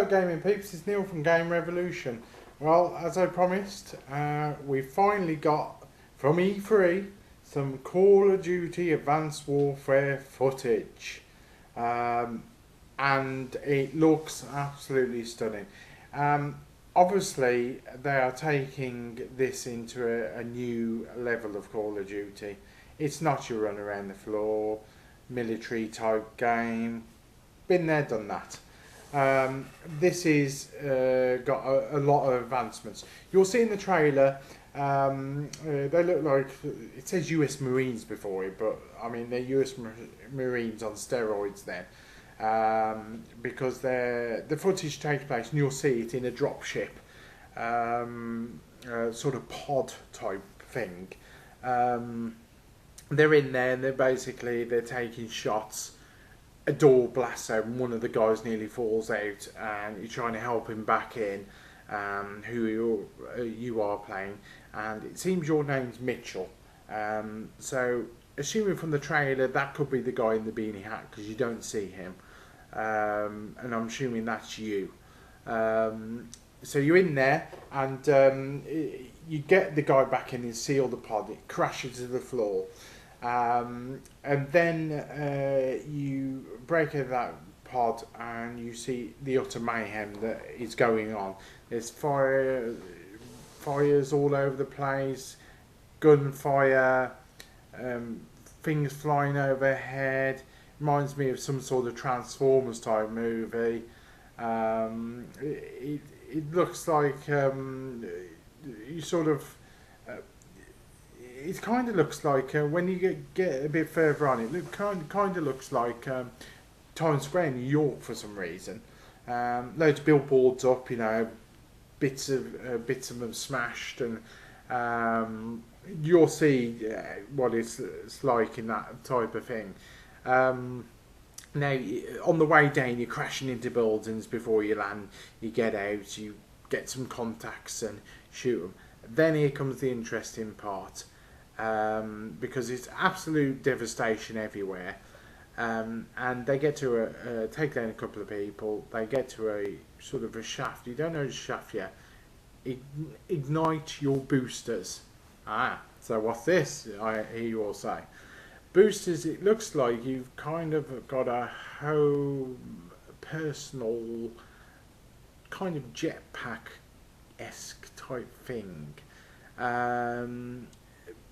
Hello gaming peeps, it's Neil from Gamerevolution. Well, as I promised, we finally got from E3 some Call of Duty Advanced Warfare footage. And it looks absolutely stunning. Obviously, they are taking this into a new level of Call of Duty. It's not your run around the floor, military type game. Been there, done that. This is got a lot of advancements. You'll see in the trailer, they look like, it says US Marines before it, but I mean they're US Marines on steroids then. Because the footage takes place, and you'll see it in a dropship, sort of pod type thing. They're in there and they're taking shots. A door blasts open, one of the guys nearly falls out, and you're trying to help him back in, who you are playing, and it seems your name's Mitchell. So, assuming from the trailer, that could be the guy in the beanie hat, because you don't see him, and I'm assuming that's you. So you're in there, and you get the guy back in and seal the pod, it crashes to the floor. And then you break out that pod and you see the utter mayhem that is going on. There's fires all over the place, gunfire, things flying overhead. Reminds me of some sort of Transformers type movie. It looks like you sort of. It kind of looks like when you get a bit further on, it kind of looks like Times Square in New York for some reason. Loads of billboards up, you know, bits of them smashed, and you'll see what it's like in that type of thing. Now, on the way down, you're crashing into buildings before you land. You get out, you get some contacts and shoot them. Then here comes the interesting part. Because it's absolute devastation everywhere, and they get to take down a couple of people. They get to a sort of a shaft. You don't know the shaft yet. Ignite your boosters. So what's this? I hear you all say. Boosters. It looks like you've kind of got a home personal kind of jetpack-esque type thing.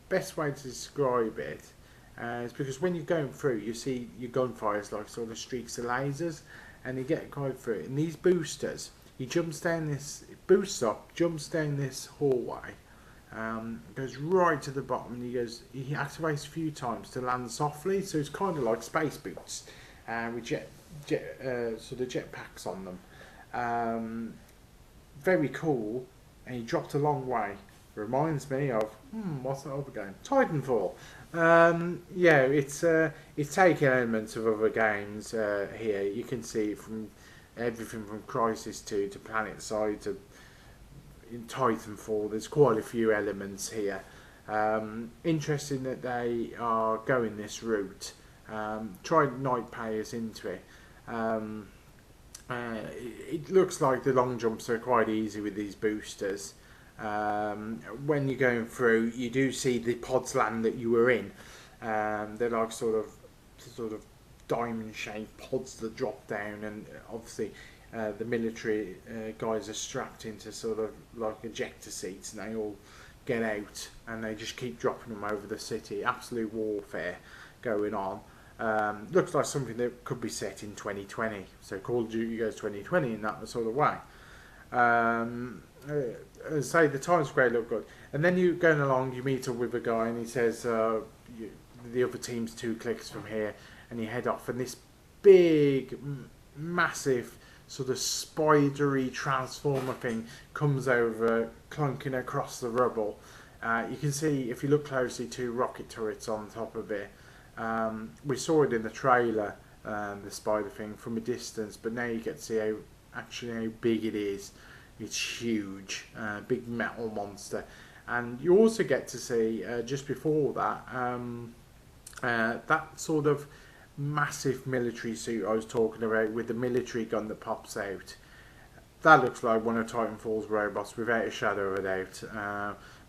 Best way to describe it is because when you're going through, you see your gunfires like sort of streaks of lasers, and you get going through it. And these boosters, he jumps down this, boosts up, jumps down this hallway, goes right to the bottom, and he activates a few times to land softly. So it's kind of like space boots, with sort of jetpacks on them. Very cool, and he dropped a long way. Reminds me of what's that other game? Titanfall. Yeah, it's taking elements of other games here. You can see from everything from Crisis 2 to PlanetSide to in Titanfall. There's quite a few elements here. Interesting that they are going this route. Try night players into it. It looks like the long jumps are quite easy with these boosters. When you're going through, you do see the pods land that you were in. They're like sort of diamond-shaped pods that drop down, and obviously the military guys are strapped into sort of like ejector seats, and they all get out and they just keep dropping them over the city. Absolute warfare going on. Looks like something that could be set in 2020. So Call of Duty goes 2020 in that sort of way. Say the Times Square look good, and then you going along, you meet up with a guy, and he says the other team's 2 clicks from here, and you head off, and this big, massive sort of spidery transformer thing comes over, clunking across the rubble. You can see, if you look closely, 2 rocket turrets on top of it. We saw it in the trailer, the spider thing, from a distance, but now you get to see how big it is. It's huge, big metal monster, and you also get to see just before that that sort of massive military suit I was talking about with the military gun that pops out. that looks like one of Titanfall's robots without a shadow of a doubt.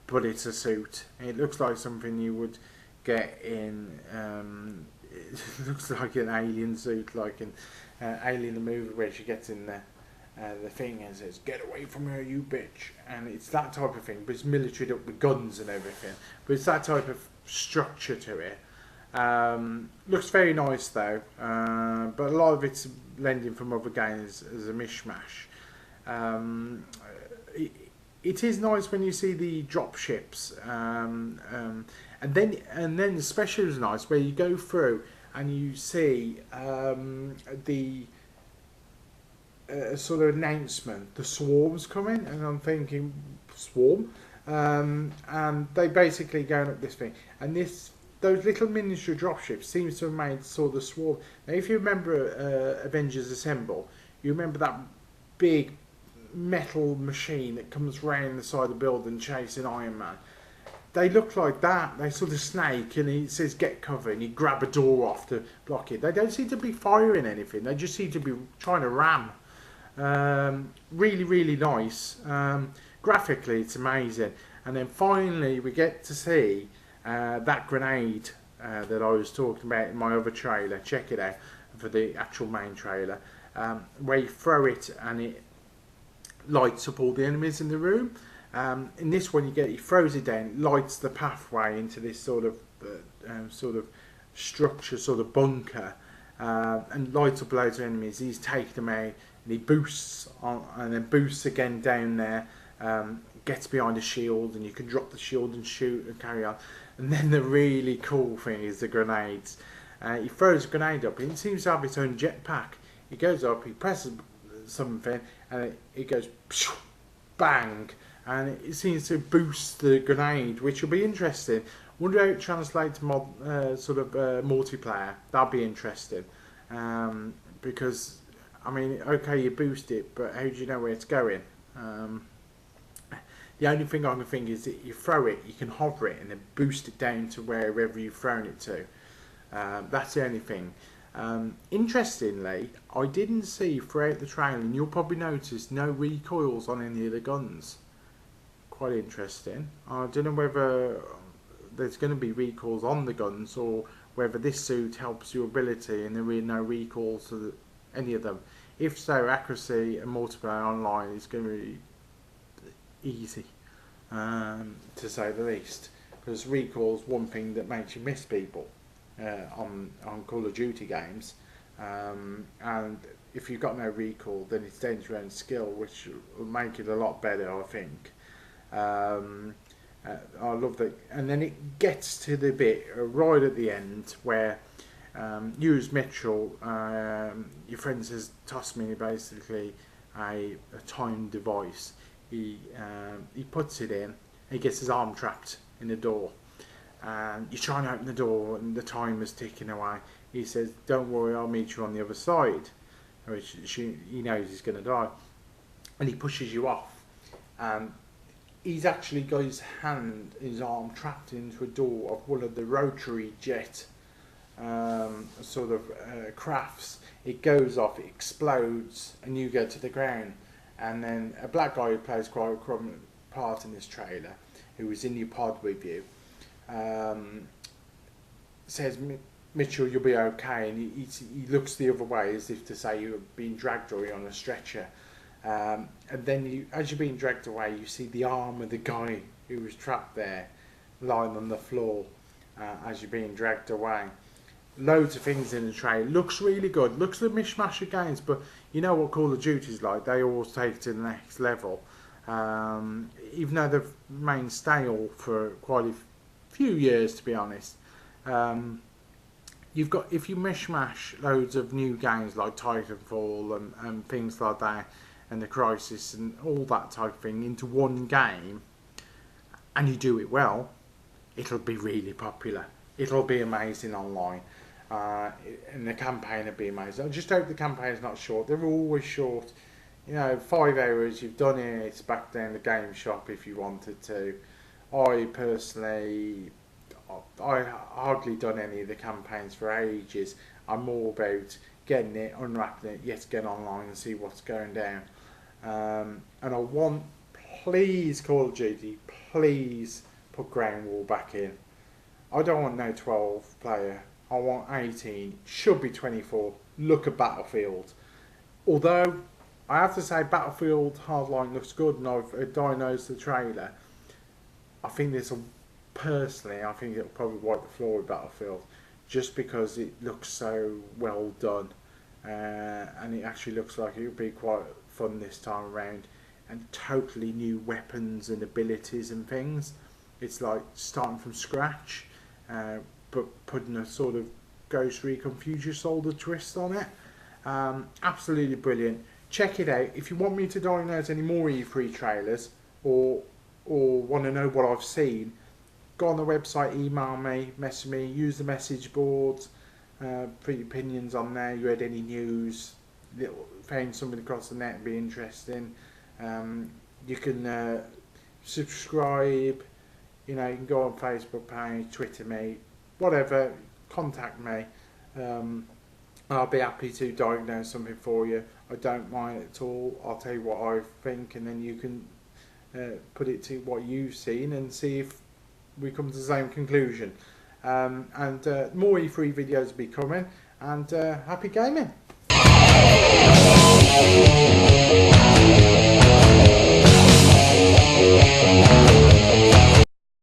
But it's a suit. It looks like something you would get in. It looks like an alien suit, like in Alien the movie, where she gets in the thing and says, "Get away from her, you bitch!" And it's that type of thing, but it's military up with guns and everything. But it's that type of structure to it. Looks very nice though, but a lot of it's blending from other games as a mishmash. It is nice when you see the drop ships, and then especially is nice where you go through and you see the sort of announcement, the swarms coming, and I'm thinking swarm, and they basically going up this thing, and those little miniature dropships seems to have made sort of swarm. Now, if you remember Avengers Assemble, you remember that big metal machine that comes round the side of the building chasing Iron Man. They look like that. They sort of snake, and he says get cover, and you grab a door off to block it. They don't seem to be firing anything. They just seem to be trying to ram. Really, really nice. Graphically, it's amazing. And then finally, we get to see that grenade that I was talking about in my other trailer. Check it out for the actual main trailer, where you throw it and it lights up all the enemies in the room. In this one, he throws it down, lights the pathway into this sort of structure, sort of bunker, and lights up loads of enemies. He's taken them out, and he boosts on, and then boosts again down there. Gets behind a shield, and you can drop the shield and shoot and carry on. And then the really cool thing is the grenades. He throws a grenade up, and it seems to have its own jetpack. He goes up, he presses something, and it goes bang, and it seems to boost the grenade, which will be interesting. Wonder how it translates to multiplayer. That'll be interesting, because I mean, okay, you boost it, but how do you know where it's going? The only thing I can think is that you throw it, you can hover it, and then boost it down to wherever you've thrown it to. That's the only thing. Interestingly, I didn't see throughout the trailer, and you'll probably notice, no recoils on any of the guns. Quite interesting. I don't know whether there's going to be recoils on the guns, or whether this suit helps your ability and there are no recoils to any of them. If so, accuracy and multiplayer online is going to be easy, to say the least, because recoil's one thing that makes you miss people on Call of Duty games, and if you've got no recoil, then it's down to your own skill, which will make it a lot better, I think. I love that. And then it gets to the bit right at the end where you as Mitchell, your friend says, toss me basically a timed device. He puts it in, he gets his arm trapped in the door, and you try and open the door and the timer's ticking away. He says, don't worry, I'll meet you on the other side, which he knows he's going to die, and he pushes you off, and he's actually got his arm trapped into a door of one of the rotary jet crafts. It goes off, it explodes, and you go to the ground. And then a black guy who plays quite a prominent part in this trailer, who was in your pod with you, says, Mitchell, you'll be okay. And he looks the other way as if to say you're being dragged away on a stretcher. And then as you're being dragged away, you see the arm of the guy who was trapped there lying on the floor as you're being dragged away. Loads of things in the trailer. Looks really good. Looks like a mishmash of games, but you know what Call of Duty's like. They always take it to the next level. Even though they've remained stale for quite a few years, to be honest. You've got, if you mishmash loads of new games like Titanfall and things like that, and the Crisis and all that type of thing into one game, and you do it well, it'll be really popular. It'll be amazing online. And the campaign will be amazing. I just hope the campaign is not short. They're always short. 5 hours, you've done it, it's back down the game shop if you wanted to. I personally, I hardly done any of the campaigns for ages. I'm more about getting it, unwrapping it, yet get online and see what's going down. and I want, please, Call of Duty, please put ground war back in. I don't want no 12 player, I want 18, should be 24. Look at Battlefield. Although I have to say Battlefield Hardline looks good, and I've diagnosed the trailer. I think this will, personally, I think it'll probably wipe the floor with Battlefield, just because it looks so well done, and it actually looks like it'll be quite fun this time around, and totally new weapons and abilities and things. It's like starting from scratch, but putting a sort of Ghost Recon Future Soldier twist on it. Absolutely brilliant. Check it out. If you want me to diagnose any more E3 trailers, or want to know what I've seen, go on the website, email me, message me, use the message boards, put your opinions on there. You heard any news, found something across the net be interesting. You can subscribe, you know, you can go on Facebook page, Twitter me, whatever, contact me. I'll be happy to diagnose something for you. I don't mind at all. I'll tell you what I think, and then you can put it to what you've seen and see if we come to the same conclusion. And more E3 videos will be coming, and happy gaming.